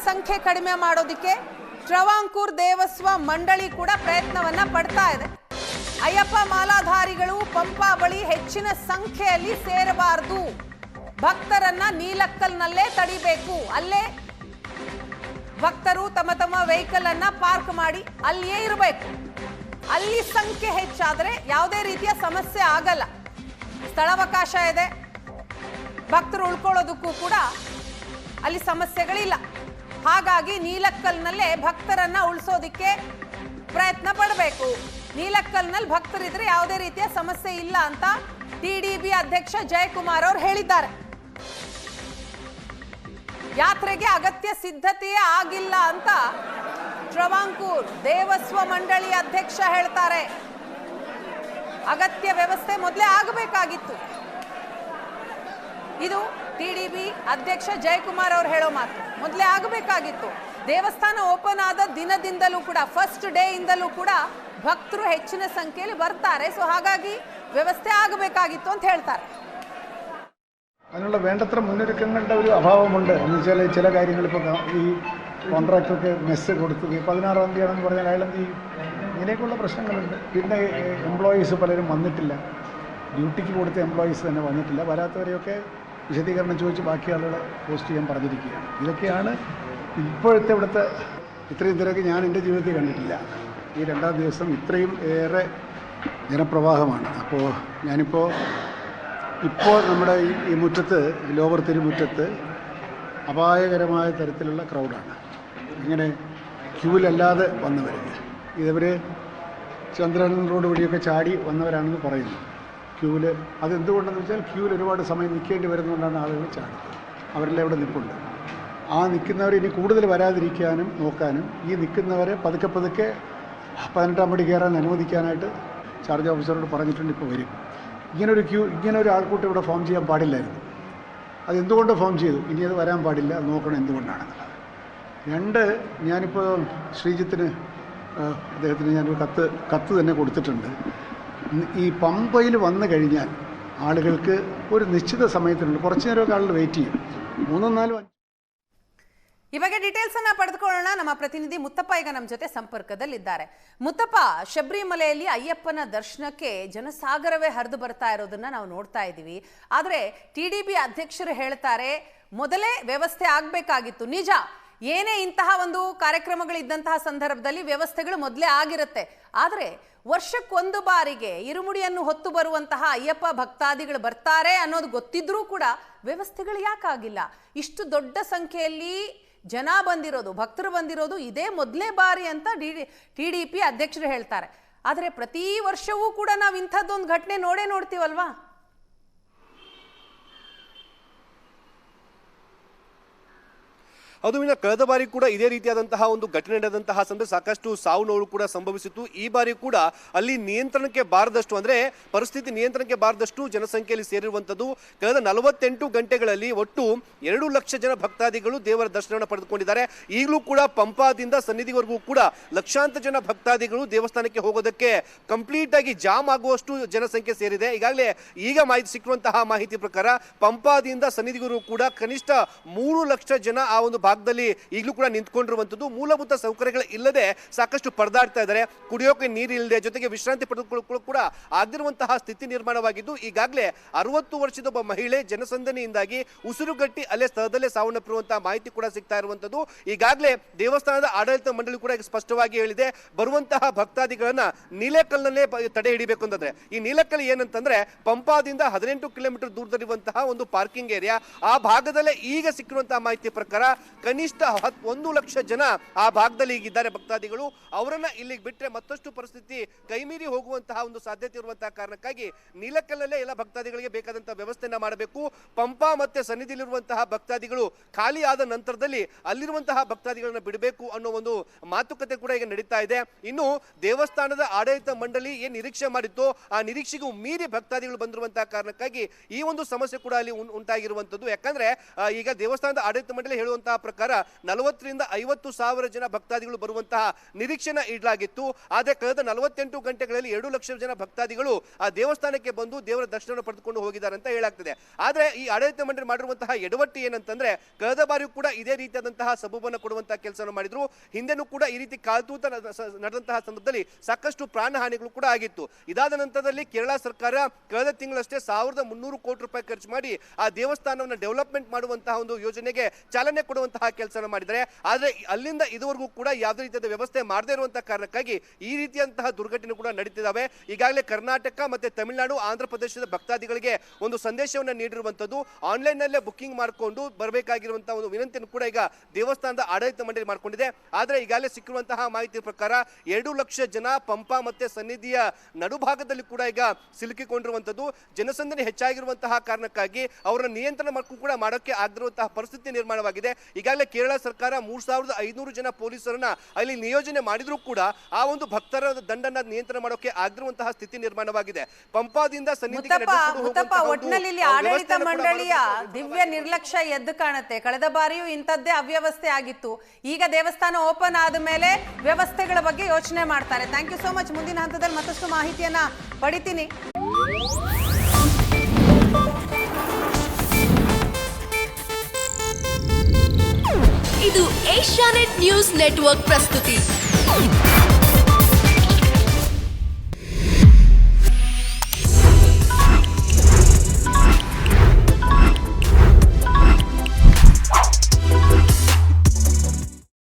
ಸಂಖ್ಯೆ ಕಡಿಮೆ ಮಾಡೋದಕ್ಕೆ ಟ್ರವಾಂಕೂರ್ ದೇವಸ್ವ ಮಂಡಳಿ ಕೂಡ ಪ್ರಯತ್ನವನ್ನ ಪಡ್ತಾ ಇದೆ. ಅಯ್ಯಪ್ಪ ಮಾಲಾಧಾರಿಗಳು ಪಂಪಾ ಬಳಿ ಹೆಚ್ಚಿನ ಸಂಖ್ಯೆಯಲ್ಲಿ ಸೇರಬಾರದು, ಭಕ್ತರನ್ನ ನೀಲಕ್ಕಲ್ನಲ್ಲೇ ತಡಿಬೇಕು, ಅಲ್ಲೇ ಭಕ್ತರು ತಮ್ಮ ತಮ್ಮ ವೆಹಿಕಲ್ ಅನ್ನ ಪಾರ್ಕ್ ಮಾಡಿ ಅಲ್ಲಿಯೇ ಇರಬೇಕು. ಅಲ್ಲಿ ಸಂಖ್ಯೆ ಹೆಚ್ಚಾದ್ರೆ ಯಾವುದೇ ರೀತಿಯ ಸಮಸ್ಯೆ ಆಗಲ್ಲ, ಸ್ಥಳಾವಕಾಶ ಇದೆ, ಭಕ್ತರು ಉಳ್ಕೊಳ್ಳೋದಕ್ಕೂ ಕೂಡ ಅಲ್ಲಿ ಸಮಸ್ಯೆಗಳಿಲ್ಲ. ಹಾಗಾಗಿ ನೀಲಕ್ಕಲ್ನಲ್ಲೇ ಭಕ್ತರನ್ನ ಉಳಿಸೋದಿಕ್ಕೆ ಪ್ರಯತ್ನ ಪಡಬೇಕು. ನೀಲಕ್ಕಲ್ನಲ್ಲಿ ಭಕ್ತರಿದ್ರೆ ಯಾವುದೇ ರೀತಿಯ ಸಮಸ್ಯೆ ಇಲ್ಲ ಅಂತ ಟಿಡಿಬಿ ಅಧ್ಯಕ್ಷ ಜಯಕುಮಾರ್ ಅವರು ಹೇಳಿದ್ದಾರೆ. ಯಾತ್ರೆಗೆ ಅಗತ್ಯ ಸಿದ್ಧತೆಯೇ ಆಗಿಲ್ಲ ಅಂತ ಟ್ರವಾಂಕೂರ್ ದೇವಸ್ವ ಮಂಡಳಿ ಅಧ್ಯಕ್ಷ ಹೇಳ್ತಾರೆ. ಅಗತ್ಯ ವ್ಯವಸ್ಥೆ ಮೊದಲೇ ಆಗಬೇಕಾಗಿತ್ತು. ಇದು ಟಿಡಿಬಿ ಅಧ್ಯಕ್ಷ ಜಯಕುಮಾರ್ ಅವರು ಹೇಳೋ ಮಾತು. ಮೊದಲೇ ಆಗಬೇಕಾಗಿತ್ತು. ದೇವಸ್ಥಾನ ಓಪನ್ ಆದ ದಿನದಿಂದಲೂ ಕೂಡ, ಫಸ್ಟ್ ಡೇ ಇಂದಲೂ ಕೂಡ ಭಕ್ತರು ಹೆಚ್ಚಿನ ಸಂಖ್ಯೆಯಲ್ಲಿ ಬರ್ತಾರೆ. ಸೊ ಹಾಗಾಗಿ ವ್ಯವಸ್ಥೆ ಆಗಬೇಕಾಗಿತ್ತು ಅಂತ ಹೇಳ್ತಾರೆ. അതിനുള്ള വേണ്ടത്ര മുന്നൊരുക്കങ്ങളുടെ ഒരു അഭാവമുണ്ട്. എന്ന് വെച്ചാൽ ചില കാര്യങ്ങൾ ഇപ്പോൾ ഈ കോൺട്രാക്ടർക്ക് മെസ്സ് കൊടുത്തത് 16-ാം തീയതിയാണെന്ന് പറഞ്ഞാൽ അയാളെന്ത് ചെയ്യും? ഇങ്ങനെയൊക്കെയുള്ള പ്രശ്നങ്ങളുണ്ട്. പിന്നെ എംപ്ലോയീസ് പലരും വന്നിട്ടില്ല, ഡ്യൂട്ടിക്ക് കൊടുത്ത എംപ്ലോയീസ് തന്നെ വന്നിട്ടില്ല. വരാത്തവരെയൊക്കെ വിശദീകരണം ചോദിച്ച് ബാക്കി ആളുകളെ പോസ്റ്റ് ചെയ്യാൻ പറഞ്ഞിരിക്കുകയാണ്. ഇതൊക്കെയാണ് ഇപ്പോഴത്തെ ഇവിടുത്തെ ഇത്രയും തിരക്ക് ഞാൻ എൻ്റെ ജീവിതത്തിൽ കണ്ടിട്ടില്ല. ഈ രണ്ടാം ദിവസം ഇത്രയും ഏറെ ജനപ്രവാഹമാണ്. അപ്പോൾ ഞാനിപ്പോൾ നമ്മുടെ ഈ മുറ്റത്ത്, ലോവർ തിരുമുറ്റത്ത് അപായകരമായ തരത്തിലുള്ള ക്രൗഡാണ്. ഇങ്ങനെ ക്യൂവിലല്ലാതെ വന്നവർ, ഇതവർ ചന്ദ്രൻ റോഡ് വഴിയൊക്കെ ചാടി വന്നവരാണെന്ന് പറയുന്നു. ക്യൂവിൽ അതെന്തുകൊണ്ടെന്ന് വെച്ചാൽ ക്യൂവിൽ ഒരുപാട് സമയം നിൽക്കേണ്ടി വരുന്നതുകൊണ്ടാണ് ആളുകൾ ചാടുന്നത്. അവരെല്ലാം ഇവിടെ നിൽപ്പുണ്ട്. ആ നിൽക്കുന്നവർ ഇനി കൂടുതൽ വരാതിരിക്കാനും നോക്കാനും ഈ നിൽക്കുന്നവരെ പതുക്കെ 18-ാം പടി കയറാൻ അനുവദിക്കാനായിട്ട് ചാർജ് ഓഫീസറോട് പറഞ്ഞിട്ടുണ്ട്. ഇപ്പോൾ വരും. ഇങ്ങനെ ഒരു ആൾക്കൂട്ടം ഇവിടെ ഫോം ചെയ്യാൻ പാടില്ലായിരുന്നു. അതെന്തുകൊണ്ട് ഫോം ചെയ്തു? ഇനി അത് വരാൻ പാടില്ല, നോക്കണം എന്തുകൊണ്ടാണെന്നുള്ളത്. 2, ഞാനിപ്പോൾ ശ്രീജിത്തിന്, അദ്ദേഹത്തിന് ഞാനൊരു കത്ത് തന്നെ കൊടുത്തിട്ടുണ്ട്. ഈ പമ്പയിൽ വന്നു കഴിഞ്ഞാൽ ആളുകൾക്ക് ഒരു നിശ്ചിത സമയത്തിനുള്ളിൽ, കുറച്ചു നേരമൊക്കെ ആളുകൾ വെയിറ്റ് ചെയ്യും. 3, 4, 5. ಈ ಬಗ್ಗೆ ಡೀಟೇಲ್ಸ್ ಅನ್ನ ಪಡೆದುಕೊಳ್ಳೋಣ. ನಮ್ಮ ಪ್ರತಿನಿಧಿ ಮುತ್ತಪ್ಪ ಈಗ ನಮ್ಮ ಜೊತೆ ಸಂಪರ್ಕದಲ್ಲಿದ್ದಾರೆ. ಮುತ್ತಪ್ಪ, ಶಬರಿಮಲೆಯಲ್ಲಿ ಅಯ್ಯಪ್ಪನ ದರ್ಶನಕ್ಕೆ ಜನಸಾಗರವೇ ಹರಿದು ಬರ್ತಾ ಇರೋದನ್ನ ನಾವು ನೋಡ್ತಾ ಇದ್ದೀವಿ. ಆದರೆ ಟಿಡಿಬಿ ಅಧ್ಯಕ್ಷರು ಹೇಳ್ತಾರೆ ಮೊದಲೇ ವ್ಯವಸ್ಥೆ ಆಗಬೇಕಾಗಿತ್ತು. ನಿಜ, ಏನೇ ಇಂತಹ ಒಂದು ಕಾರ್ಯಕ್ರಮಗಳಿದ್ದಂತಹ ಸಂದರ್ಭದಲ್ಲಿ ವ್ಯವಸ್ಥೆಗಳು ಮೊದಲೇ ಆಗಿರುತ್ತೆ. ಆದರೆ ವರ್ಷಕ್ಕೊಂದು ಬಾರಿಗೆ ಇರುಮುಡಿಯನ್ನು ಹೊತ್ತು ಬರುವಂತಹ ಅಯ್ಯಪ್ಪ ಭಕ್ತಾದಿಗಳು ಬರ್ತಾರೆ ಅನ್ನೋದು ಗೊತ್ತಿದ್ರೂ ಕೂಡ ವ್ಯವಸ್ಥೆಗಳು ಯಾಕಾಗಿಲ್ಲ? ಇಷ್ಟು ದೊಡ್ಡ ಸಂಖ್ಯೆಯಲ್ಲಿ ಜನ ಬಂದಿರೋದು, ಭಕ್ತರು ಬಂದಿರೋದು ಇದೇ ಮೊದಲೇ ಬಾರಿ ಅಂತ ಟಿಡಿಪಿ ಅಧ್ಯಕ್ಷರು ಹೇಳ್ತಾರೆ. ಆದರೆ ಪ್ರತಿ ವರ್ಷವೂ ಕೂಡ ನಾವು ಇಂಥದ್ದೊಂದು ಘಟನೆ ನೋಡ್ತೀವಲ್ವಾ? ಅದು ಇನ್ನು ಕಳೆದ ಬಾರಿ ಕೂಡ ಇದೇ ರೀತಿಯಾದಂತಹ ಒಂದು ಘಟನೆ ನಡೆದಂತಹ ಸಂದರ್ಭ ಸಾಕಷ್ಟು ಸಾವು ನೋವು ಕೂಡ ಸಂಭವಿಸಿತ್ತು. ಈ ಬಾರಿ ಕೂಡ ಅಲ್ಲಿ ನಿಯಂತ್ರಣಕ್ಕೆ ಬಾರದಷ್ಟು, ಅಂದ್ರೆ ಪರಿಸ್ಥಿತಿ ನಿಯಂತ್ರಣಕ್ಕೆ ಬಾರದಷ್ಟು ಜನಸಂಖ್ಯೆಯಲ್ಲಿ ಸೇರಿರುವಂಥದ್ದು. ಕಳೆದ 48 ಗಂಟೆಗಳಲ್ಲಿ ಒಟ್ಟು 2 ಲಕ್ಷ ಜನ ಭಕ್ತಾದಿಗಳು ದೇವರ ದರ್ಶನವನ್ನು ಪಡೆದುಕೊಂಡಿದ್ದಾರೆ. ಈಗಲೂ ಕೂಡ ಪಂಪಾದಿಂದ ಸನ್ನಿಧಿವರೆಗೂ ಕೂಡ ಲಕ್ಷಾಂತರ ಜನ ಭಕ್ತಾದಿಗಳು ದೇವಸ್ಥಾನಕ್ಕೆ ಹೋಗೋದಕ್ಕೆ ಕಂಪ್ಲೀಟ್ ಆಗಿ ಜಾಮ್ ಆಗುವಷ್ಟು ಜನಸಂಖ್ಯೆ ಸೇರಿದೆ. ಈಗ ಮಾಹಿತಿ ಸಿಕ್ಕಿರುವಂತಹ ಮಾಹಿತಿ ಪ್ರಕಾರ ಪಂಪಾದಿಂದ ಸನ್ನಿಧಿವರೆಗೂ ಕೂಡ ಕನಿಷ್ಠ 3 ಲಕ್ಷ ಜನ ಆ ಒಂದು ಭಾಗದಲ್ಲಿ ಈಗಲೂ ಕೂಡ ನಿಂತ್ಕೊಂಡಿರುವಂತದ್ದು. ಮೂಲಭೂತ ಸೌಕರ್ಯಗಳು ಇಲ್ಲದೆ ಸಾಕಷ್ಟು ಪರದಾಡ್ತಾ ಇದ್ದಾರೆ. ಕುಡಿಯೋಕೆ ನೀರು ಇಲ್ಲದೆ, ಜೊತೆಗೆ ವಿಶ್ರಾಂತಿ ಪಡೆದುಕೊಳ್ಳಲು ಕೂಡ ಆಗದಿರುವಂತಹ ಸ್ಥಿತಿ ನಿರ್ಮಾಣವಾಗಿದ್ದು, ಈಗಾಗಲೇ 60 ವರ್ಷದ ಒಬ್ಬ ಮಹಿಳೆ ಜನಸಂದಣಿಯಿಂದಾಗಿ ಉಸಿರುಗಟ್ಟಿ ಅಲ್ಲೇ ಸ್ಥಳದಲ್ಲೇ ಸಾವನ್ನಪ್ಪಿರುವಂತಹ ಮಾಹಿತಿ ಕೂಡ ಸಿಗ್ತಾ ಇರುವಂತದ್ದು. ಈಗಾಗಲೇ ದೇವಸ್ಥಾನದ ಆಡಳಿತ ಮಂಡಳಿ ಕೂಡ ಸ್ಪಷ್ಟವಾಗಿ ಹೇಳಿದೆ, ಬರುವಂತಹ ಭಕ್ತಾದಿಗಳನ್ನ ನೀಲೇಕಲ್ನಲ್ಲೇ ತಡೆ ಹಿಡಿಬೇಕು ಅಂತಂದ್ರೆ. ಈ ನೀಲೇಕಲ್ ಏನಂತಂದ್ರೆ ಪಂಪಾದಿಂದ 18 ಕಿಲೋಮೀಟರ್ ದೂರದಲ್ಲಿರುವಂತಹ ಒಂದು ಪಾರ್ಕಿಂಗ್ ಏರಿಯಾ. ಆ ಭಾಗದಲ್ಲೇ ಈಗ ಸಿಕ್ಕಿರುವಂತಹ ಮಾಹಿತಿ ಪ್ರಕಾರ ಕನಿಷ್ಠ 1 ಲಕ್ಷ ಜನ ಆ ಭಾಗದಲ್ಲಿ ಈಗಿದ್ದಾರೆ ಭಕ್ತಾದಿಗಳು. ಅವರನ್ನ ಇಲ್ಲಿಗೆ ಬಿಟ್ಟರೆ ಮತ್ತಷ್ಟು ಪರಿಸ್ಥಿತಿ ಕೈಮೀರಿ ಹೋಗುವಂತಹ ಒಂದು ಸಾಧ್ಯತೆ ಇರುವಂತಹ ಕಾರಣಕ್ಕಾಗಿ ನೀಲಕಲ್ಲಲ್ಲೇ ಎಲ್ಲ ಭಕ್ತಾದಿಗಳಿಗೆ ಬೇಕಾದಂತಹ ವ್ಯವಸ್ಥೆಯನ್ನ ಮಾಡಬೇಕು. ಪಂಪಾ ಮತ್ತೆ ಸನ್ನಿಧಿಲಿರುವಂತಹ ಭಕ್ತಾದಿಗಳು ಖಾಲಿ ಆದ ನಂತರದಲ್ಲಿ ಅಲ್ಲಿರುವಂತಹ ಭಕ್ತಾದಿಗಳನ್ನ ಬಿಡಬೇಕು ಅನ್ನೋ ಒಂದು ಮಾತುಕತೆ ಕೂಡ ಈಗ ನಡೀತಾ ಇದೆ. ಇನ್ನು ದೇವಸ್ಥಾನದ ಆಡಳಿತ ಮಂಡಳಿ ಏನ್ ನಿರೀಕ್ಷೆ ಮಾಡಿತ್ತು, ಆ ನಿರೀಕ್ಷೆಗೂ ಮೀರಿ ಭಕ್ತಾದಿಗಳು ಬಂದಿರುವಂತಹ ಕಾರಣಕ್ಕಾಗಿ ಈ ಒಂದು ಸಮಸ್ಯೆ ಕೂಡ ಅಲ್ಲಿ ಉಂಟಾಗಿರುವಂತದ್ದು. ಯಾಕಂದ್ರೆ ಈಗ ದೇವಸ್ಥಾನದ ಆಡಳಿತ ಮಂಡಳಿ ಹೇಳುವಂತಹ ಪ್ರಕಾರ 40,000-50,000 ಜನ ಭಕ್ತಾದಿಗಳು ಬರುವಂತಹ ನಿರೀಕ್ಷೆನ ಇಡಲಾಗಿತ್ತು. ಆದರೆ ಕಳೆದ 48 ಗಂಟೆಗಳಲ್ಲಿ 2 ಲಕ್ಷ ಜನ ಭಕ್ತಾದಿಗಳು ಆ ದೇವಸ್ಥಾನಕ್ಕೆ ಬಂದು ದೇವರ ದರ್ಶನ ಪಡೆದುಕೊಂಡು ಹೋಗಿದ್ದಾರೆ ಅಂತ ಹೇಳಾಗ್ತದೆ. ಆದರೆ ಈ ಆಡಳಿತ ಮಂಡಳಿ ಮಾಡಿರುವಂತಹ ಎಡವಟ್ಟು ಏನಂತಂದ್ರೆ ಕಳೆದ ಬಾರಿಯೂ ಕೂಡ ಇದೇ ರೀತಿಯಾದಂತಹ ಸಬೂಬನ್ನು ಕೊಡುವಂತಹ ಕೆಲಸವನ್ನು ಮಾಡಿದ್ರು. ಹಿಂದೆನೂ ಕೂಡ ಈ ರೀತಿ ಕಾಲ್ತೂತ ನಡೆದಂತಹ ಸಂದರ್ಭದಲ್ಲಿ ಸಾಕಷ್ಟು ಪ್ರಾಣ ಹಾನಿಗಳು ಕೂಡ ಆಗಿತ್ತು. ಇದಾದ ನಂತರದಲ್ಲಿ ಕೇರಳ ಸರ್ಕಾರ ಕಳೆದ ತಿಂಗಳಷ್ಟೇ 1,300 ಕೋಟಿ ರೂಪಾಯಿ ಖರ್ಚು ಮಾಡಿ ಆ ದೇವಸ್ಥಾನವನ್ನು ಡೆವಲಪ್ಮೆಂಟ್ ಮಾಡುವಂತಹ ಒಂದು ಯೋಜನೆಗೆ ಚಾಲನೆ ಕೊಡುವಂತಹ ಕೆಲಸ ಮಾಡಿದ್ದಾರೆ. ಆದರೆ ಅಲ್ಲಿಂದ ಇದುವರೆಗೂ ಕೂಡ ಯಾವುದೇ ರೀತಿಯಾದ ವ್ಯವಸ್ಥೆ ಮಾಡದೇ ಇರುವಂತಹ ಕಾರಣಕ್ಕಾಗಿ ಈ ರೀತಿಯಂತಹ ದುರ್ಘಟನೆ ಕೂಡ ನಡೀತಿದ್ದಾವೆ. ಈಗಾಗಲೇ ಕರ್ನಾಟಕ ಮತ್ತೆ ತಮಿಳುನಾಡು, ಆಂಧ್ರ ಪ್ರದೇಶದ ಭಕ್ತಾದಿಗಳಿಗೆ ಒಂದು ಸಂದೇಶವನ್ನು ನೀಡಿರುವಂತದ್ದು, ಆನ್ಲೈನ್ ನಲ್ಲೇ ಬುಕ್ಕಿಂಗ್ ಮಾಡಿಕೊಂಡು ಬರಬೇಕಾಗಿರುವಂತಹ ಒಂದು ವಿನಂತಿಯನ್ನು ಕೂಡ ಈಗ ದೇವಸ್ಥಾನದ ಆಡಳಿತ ಮಂಡಳಿ ಮಾಡಿಕೊಂಡಿದೆ. ಆದರೆ ಈಗಾಗಲೇ ಸಿಕ್ಕಿರುವಂತಹ ಮಾಹಿತಿ ಪ್ರಕಾರ 2 ಲಕ್ಷ ಜನ ಪಂಪಾ ಮತ್ತೆ ಸನ್ನಿಧಿಯ ನಡುಭಾಗದಲ್ಲಿ ಕೂಡ ಈಗ ಸಿಲುಕಿಕೊಂಡಿರುವಂತದ್ದು. ಜನಸಂದಣಿ ಹೆಚ್ಚಾಗಿರುವಂತಹ ಕಾರಣಕ್ಕಾಗಿ ಅವರನ್ನು ನಿಯಂತ್ರಣ ಕೂಡ ಮಾಡೋಕೆ ಆಗದಿರುವಂತಹ ಪರಿಸ್ಥಿತಿ ನಿರ್ಮಾಣವಾಗಿದೆ. ಈಗಾಗಲೇ ಕೇರಳ ಸರ್ಕಾರ 3,500 ಜನ ಪೊಲೀಸರನ್ನ ಅಲ್ಲಿ ನಿಯೋಜನೆ ಮಾಡಿದ್ರೂ ಕೂಡ ಆ ಒಂದು ಭಕ್ತರ ದಂಡನ ನಿಯಂತ್ರಣ ಮಾಡೋಕೆ ಆಗದಿರುವಂತಹ ಸ್ಥಿತಿ ನಿರ್ಮಾಣವಾಗಿದೆ. ಪಂಪಾದಿಂದ ಸನ್ನಿಧಿಗೆ ಒಟ್ಟಿನಲ್ಲಿ ಇಲ್ಲಿ ಆಡಳಿತ ಮಂಡಳಿಯ ದಿವ್ಯ ನಿರ್ಲಕ್ಷ್ಯ ಎದ್ದು ಕಾಣುತ್ತೆ. ಕಳೆದ ಬಾರಿಯೂ ಇಂಥದ್ದೇ ಅವ್ಯವಸ್ಥೆ ಆಗಿತ್ತು. ಈಗ ದೇವಸ್ಥಾನ ಓಪನ್ ಆದ ಮೇಲೆ ವ್ಯವಸ್ಥೆಗಳ ಬಗ್ಗೆ ಯೋಚನೆ ಮಾಡ್ತಾರೆ. Thank you so much. ಮುಂದಿನ ಹಂತದಲ್ಲಿ ಮತ್ತಷ್ಟು ಮಾಹಿತಿಯನ್ನ ಪಡಿತೀನಿ. ಇದು ಏಷ್ಯಾನೆಟ್ ನ್ಯೂಸ್ ನೆಟ್ವರ್ಕ್ ಪ್ರಸ್ತುತಿ.